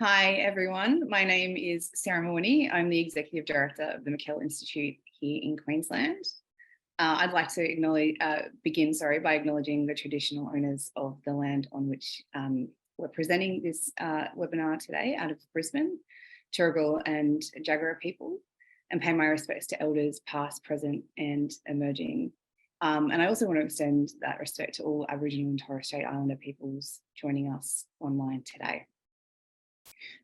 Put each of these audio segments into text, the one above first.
Hi, everyone. My name is Sarah Mawhinney. I'm the Executive Director of the McKell Institute here in Queensland. I'd like to begin by acknowledging the traditional owners of the land on which we're presenting this webinar today out of Brisbane, Turrbal and Jagera people, and pay my respects to elders past, present and emerging. And I also want to extend that respect to all Aboriginal and Torres Strait Islander peoples joining us online today.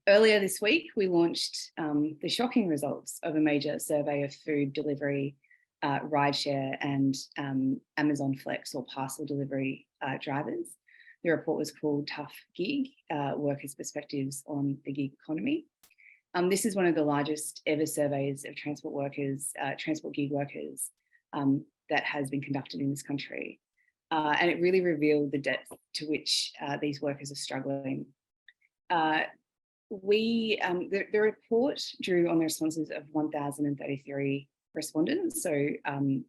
Earlier this week, we launched the shocking results of a major survey of food delivery, rideshare and Amazon Flex or parcel delivery drivers. The report was called Tough Gig, Workers' Perspectives on the Gig Economy. This is one of the largest ever surveys of transport workers, transport gig workers that has been conducted in this country. And it really revealed the depth to which these workers are struggling. The report drew on the responses of 1,033 respondents. So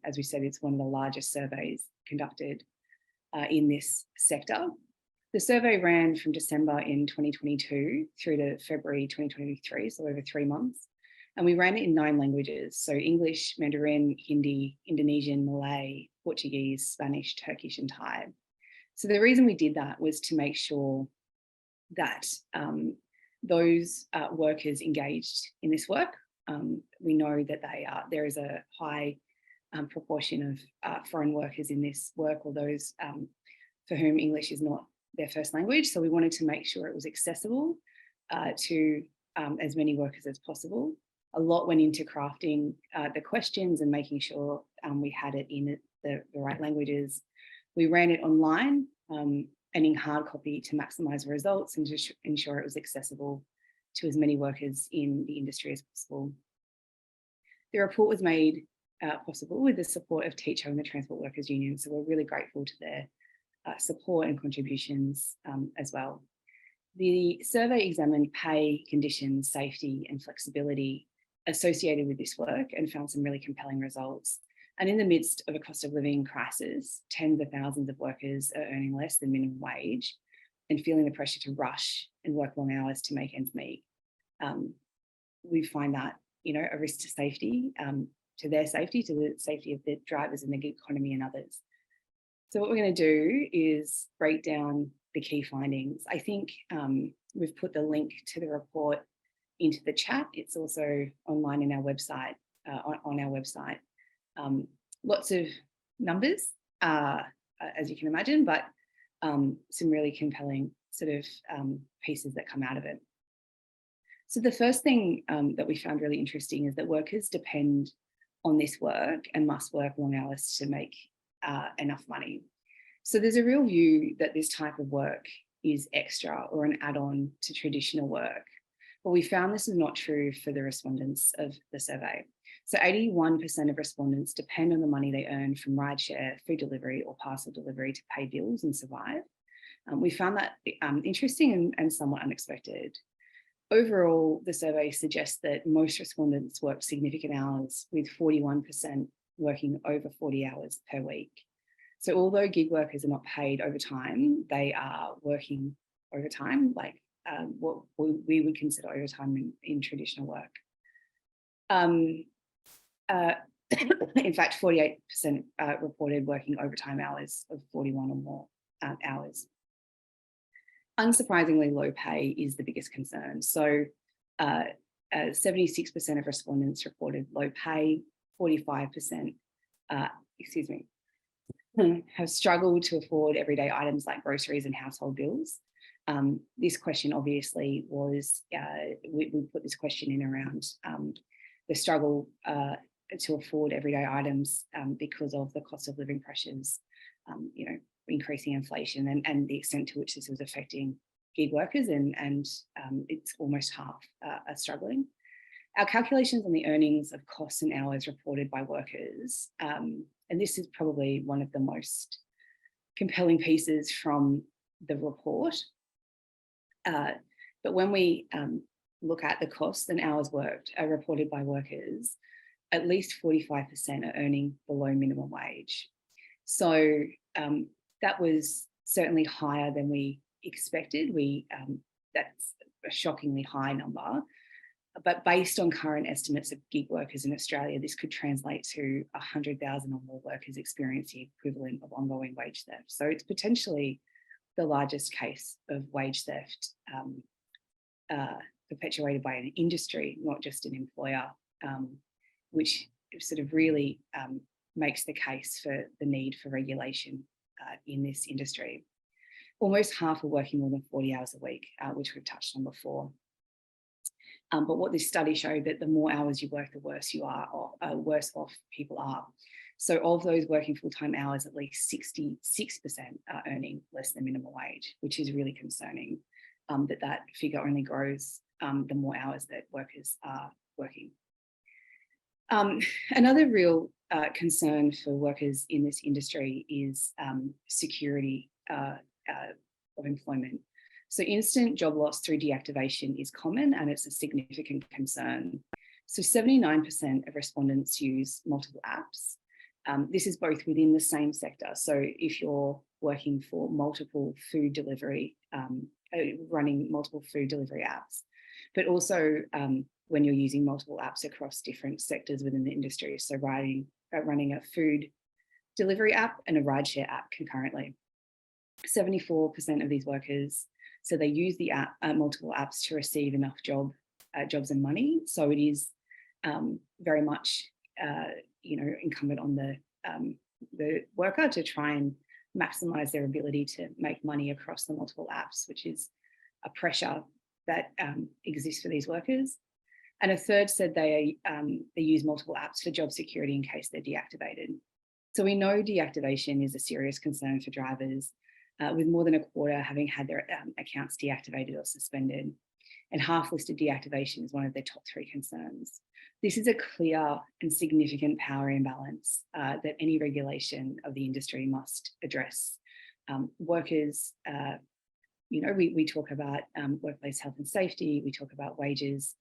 as we said, it's one of the largest surveys conducted in this sector. The survey ran from December in 2022 through to February 2023, so over 3 months. And we ran it in 9 languages, so English, Mandarin, Hindi, Indonesian, Malay, Portuguese, Spanish, Turkish and Thai. So the reason we did that was to make sure that those workers engaged in this work. We know that there is a high proportion of foreign workers in this work, or those for whom English is not their first language. So we wanted to make sure it was accessible to as many workers as possible. A lot went into crafting the questions and making sure we had it in the right languages. We ran it online and in hard copy to maximise results and to ensure it was accessible to as many workers in the industry as possible. The report was made possible with the support of TECHO and the Transport Workers Union, so we're really grateful to their support and contributions as well. The survey examined pay, conditions, safety and flexibility associated with this work and found some really compelling results. And in the midst of a cost of living crisis, tens of thousands of workers are earning less than minimum wage and feeling the pressure to rush and work long hours to make ends meet. We find that, a risk to safety, to their safety, to the safety of the drivers and the gig economy and others. So what we're going to do is break down the key findings. I think we've put the link to the report into the chat. It's also online in our website, on our website. Lots of numbers, as you can imagine, but some really compelling sort of pieces that come out of it. So the first thing that we found really interesting is that workers depend on this work and must work long hours to make enough money. So there's a real view that this type of work is extra or an add-on to traditional work. But we found this is not true for the respondents of the survey. So 81% of respondents depend on the money they earn from rideshare, food delivery or parcel delivery to pay bills and survive. We found that interesting and somewhat unexpected. Overall, the survey suggests that most respondents work significant hours, with 41% working over 40 hours per week. So although gig workers are not paid overtime, they are working overtime, like what we would consider overtime in traditional work. In fact, 48% reported working overtime hours of 41 or more hours. Unsurprisingly, low pay is the biggest concern. So 76% of respondents reported low pay, 45% have struggled to afford everyday items like groceries and household bills. This question obviously was, we put this question in around the struggle to afford everyday items because of the cost of living pressures, increasing inflation and the extent to which this was affecting gig workers, and it's almost half are struggling. Our calculations on the earnings of costs and hours reported by workers, and this is probably one of the most compelling pieces from the report. But when we look at the costs and hours worked are reported by workers, at least 45% are earning below minimum wage. So that was certainly higher than we expected. We that's a shockingly high number. But based on current estimates of gig workers in Australia, this could translate to 100,000 or more workers experiencing the equivalent of ongoing wage theft. So it's potentially the largest case of wage theft perpetuated by an industry, not just an employer, which sort of really makes the case for the need for regulation in this industry. Almost half are working more than 40 hours a week, which we've touched on before. But what this study showed that the more hours you work, the worse you are, or worse off people are. So of those working full-time hours, at least 66% are earning less than minimum wage, which is really concerning, that figure only grows the more hours that workers are working. Another real concern for workers in this industry is security of employment. So instant job loss through deactivation is common and it's a significant concern. So 79% of respondents use multiple apps. This is both within the same sector. So if you're working for multiple food delivery, running multiple food delivery apps, but also when you're using multiple apps across different sectors within the industry. So running a food delivery app and a rideshare app concurrently. 74% of these workers, so they use the app, multiple apps to receive enough jobs and money. So it is very much, incumbent on the worker to try and maximise their ability to make money across the multiple apps, which is a pressure that exists for these workers. And a third said they use multiple apps for job security in case they're deactivated. So we know deactivation is a serious concern for drivers, with more than a quarter having had their accounts deactivated or suspended. And half listed deactivation is one of their top 3 concerns. This is a clear and significant power imbalance that any regulation of the industry must address. Workers, we talk about workplace health and safety, we talk about wages,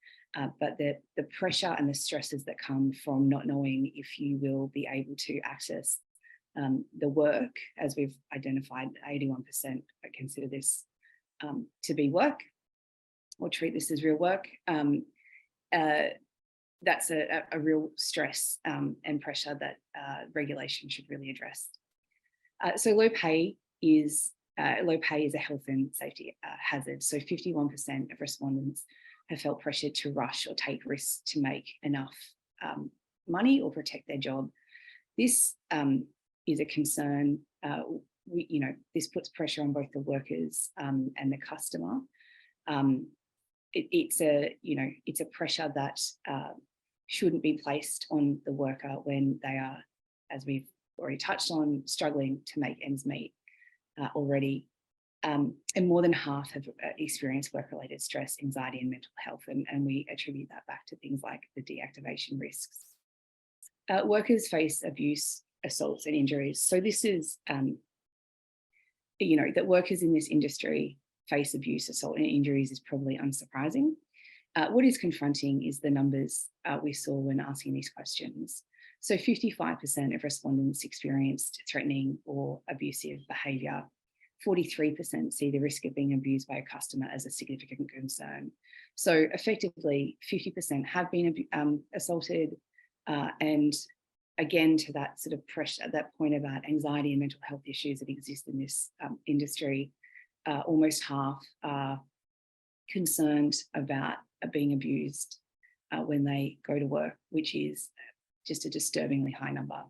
but the pressure and the stresses that come from not knowing if you will be able to access the work, as we've identified, 81% consider this to be work or treat this as real work. That's a real stress and pressure that regulation should really address. So low pay is a health and safety hazard. So 51% of respondents have felt pressured to rush or take risks to make enough money or protect their job. This is a concern. This puts pressure on both the workers and the customer. It's a pressure that shouldn't be placed on the worker when they are, as we've already touched on, struggling to make ends meet already. And more than half have experienced work-related stress, anxiety, and mental health, and we attribute that back to things like the deactivation risks. Workers face abuse, assaults, and injuries. So this is, that workers in this industry face abuse, assault, and injuries is probably unsurprising. What is confronting is the numbers we saw when asking these questions. So 55% of respondents experienced threatening or abusive behaviour. 43% see the risk of being abused by a customer as a significant concern. So effectively, 50% have been assaulted, and again, to that sort of pressure, that point about anxiety and mental health issues that exist in this industry, almost half are concerned about being abused when they go to work, which is just a disturbingly high number.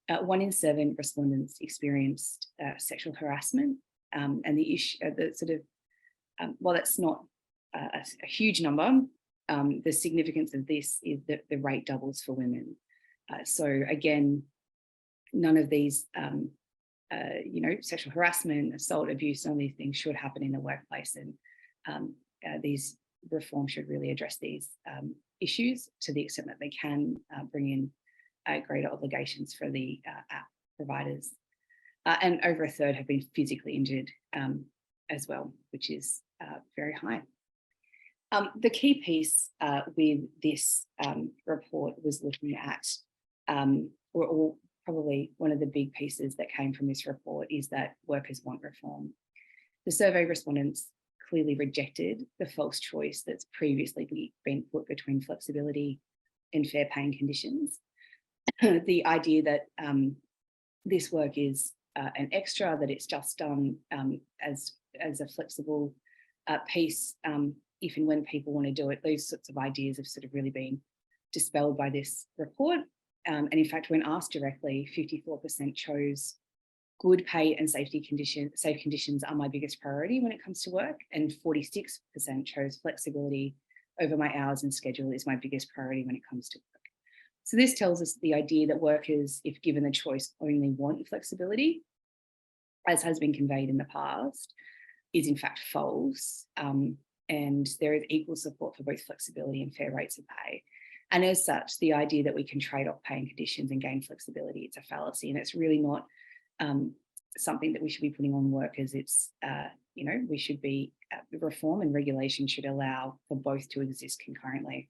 1 in 7 respondents experienced sexual harassment, and the issue, while that's not a huge number, the significance of this is that the rate doubles for women. So again, none of these, sexual harassment, assault, abuse, none of these things should happen in the workplace, and these reforms should really address these issues to the extent that they can bring in greater obligations for the app providers. And over a third have been physically injured as well, which is very high. The key piece with this report was looking at, or probably one of the big pieces that came from this report is that workers want reform. The survey respondents clearly rejected the false choice that's previously been put between flexibility and fair paying conditions. The idea that this work is an extra, that it's just done as a flexible piece if and when people want to do it. Those sorts of ideas have sort of really been dispelled by this report. And in fact, when asked directly, 54% chose good pay and safe conditions are my biggest priority when it comes to work, and 46% chose flexibility over my hours and schedule is my biggest priority when it comes to work. So this tells us the idea that workers, if given the choice, only want flexibility, as has been conveyed in the past, is in fact false. And there is equal support for both flexibility and fair rates of pay. And as such, the idea that we can trade off pay and conditions and gain flexibility, it's a fallacy, and it's really not something that we should be putting on workers. It's, we should be, reform and regulation should allow for both to exist concurrently.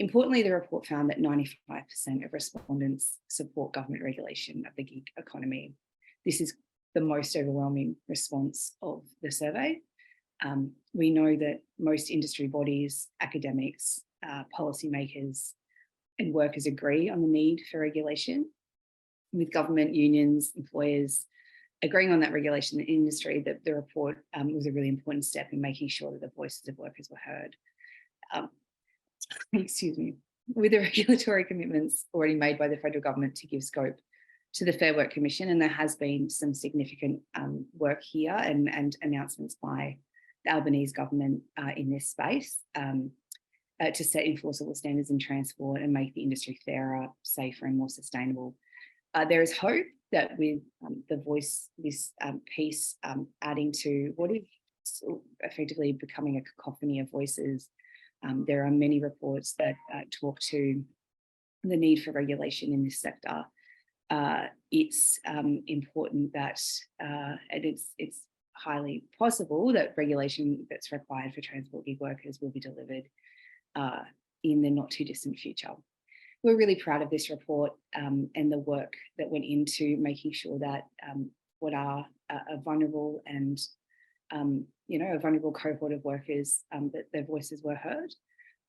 Importantly, the report found that 95% of respondents support government regulation of the gig economy. This is the most overwhelming response of the survey. We know that most industry bodies, academics, policymakers and workers agree on the need for regulation, with government, unions, employers agreeing on that regulation in the industry. That the report was a really important step in making sure that the voices of workers were heard. Excuse me. With the regulatory commitments already made by the federal government to give scope to the Fair Work Commission, and there has been some significant work here and announcements by the Albanese government in this space to set enforceable standards in transport and make the industry fairer, safer and more sustainable. There is hope that with the voice, this piece adding to what is effectively becoming a cacophony of voices, there are many reports that talk to the need for regulation in this sector. It's important that, and it's highly possible that regulation that's required for transport gig workers will be delivered in the not too distant future. We're really proud of this report and the work that went into making sure that what are a vulnerable and a vulnerable cohort of workers, that their voices were heard,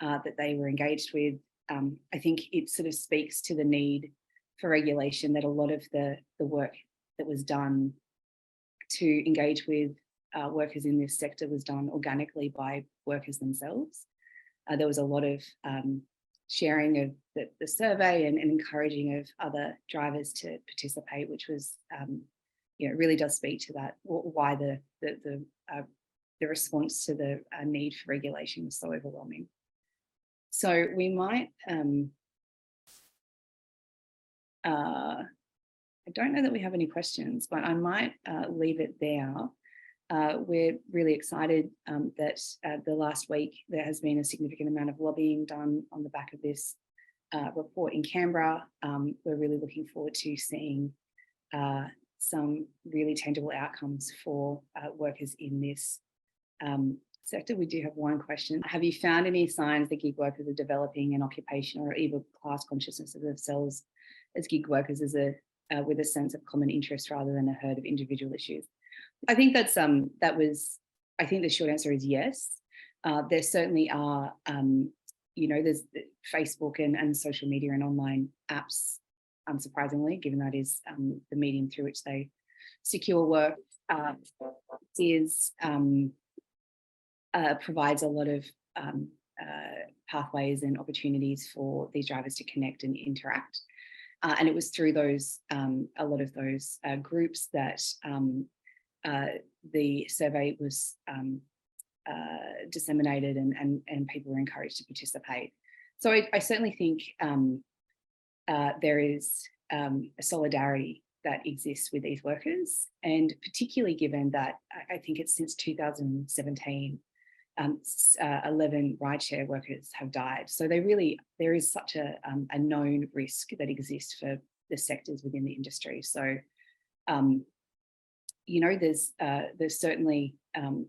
that they were engaged with. I think it sort of speaks to the need for regulation, that a lot of the work that was done to engage with workers in this sector was done organically by workers themselves. There was a lot of sharing of the survey and encouraging of other drivers to participate, which was, it really does speak to that, why the response to the need for regulation was so overwhelming. So we might, I don't know that we have any questions, but I might leave it there. We're really excited that the last week there has been a significant amount of lobbying done on the back of this report in Canberra. We're really looking forward to seeing some really tangible outcomes for workers in this sector. We do have one question. Have you found any signs that gig workers are developing an occupation or even class consciousness of themselves as gig workers with a sense of common interest rather than a herd of individual issues? I think that's I think the short answer is yes. There certainly are, there's Facebook and social media and online apps, unsurprisingly, given that is the medium through which they secure work, provides a lot of pathways and opportunities for these drivers to connect and interact. And it was through those, a lot of those groups that the survey was disseminated and people were encouraged to participate. So I certainly think there is a solidarity that exists with these workers, and particularly given that I think it's since 2017, 11 rideshare workers have died. So there is such a known risk that exists for the sectors within the industry. So, there's certainly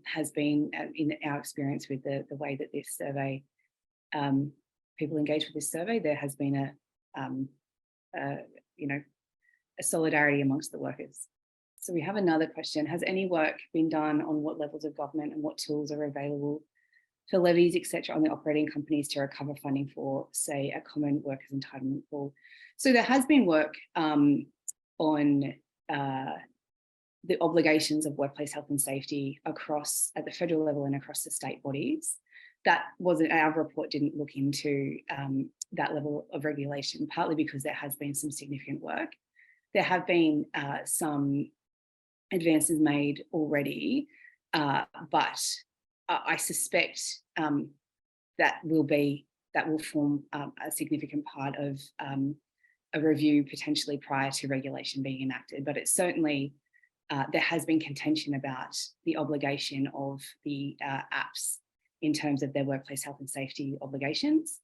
has been, in our experience with the way that this survey, people engage with this survey, there has been a solidarity amongst the workers. So we have another question. Has any work been done on what levels of government and what tools are available for levies, etc., on the operating companies to recover funding for, say, a common workers' entitlement pool? So there has been work on the obligations of workplace health and safety across at the federal level and across the state bodies. That wasn't, our report didn't look into that level of regulation, partly because there has been some significant work. There have been some advances made already, but I suspect that will form a significant part of a review potentially prior to regulation being enacted. But it's certainly, there has been contention about the obligation of the apps in terms of their workplace health and safety obligations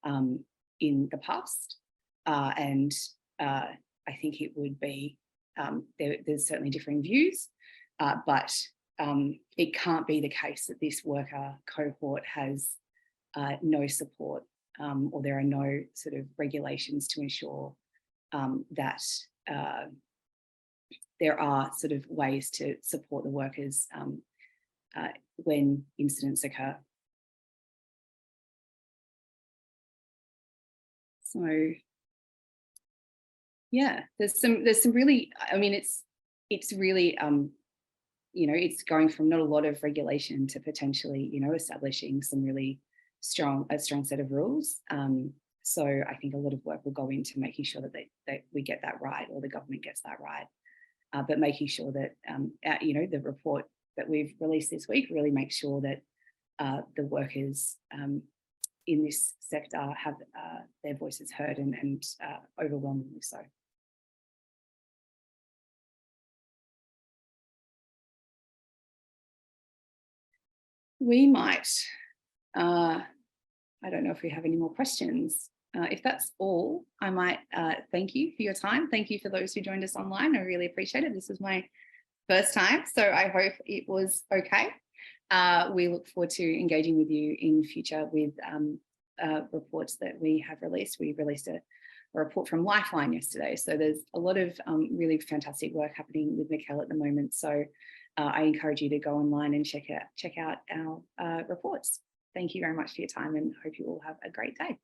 in the past. And I think it would be, there's certainly differing views, but it can't be the case that this worker cohort has no support or there are no sort of regulations to ensure that there are sort of ways to support the workers when incidents occur. So yeah, there's some really, I mean, it's really, you know, it's going from not a lot of regulation to potentially, you know, establishing some really a strong set of rules. So I think a lot of work will go into making sure that we get that right, or the government gets that right. But making sure that, you know, the report that we've released this week really makes sure that the workers in this sector have their voices heard and overwhelmingly so. We might, I don't know if we have any more questions. If that's all, I might thank you for your time. Thank you for those who joined us online. I really appreciate it. This was my first time, so I hope it was okay. We look forward to engaging with you in future with reports that we have released. We released a report from Lifeline yesterday, so there's a lot of really fantastic work happening with Mikkel at the moment. So I encourage you to go online and check out our reports. Thank you very much for your time and hope you all have a great day.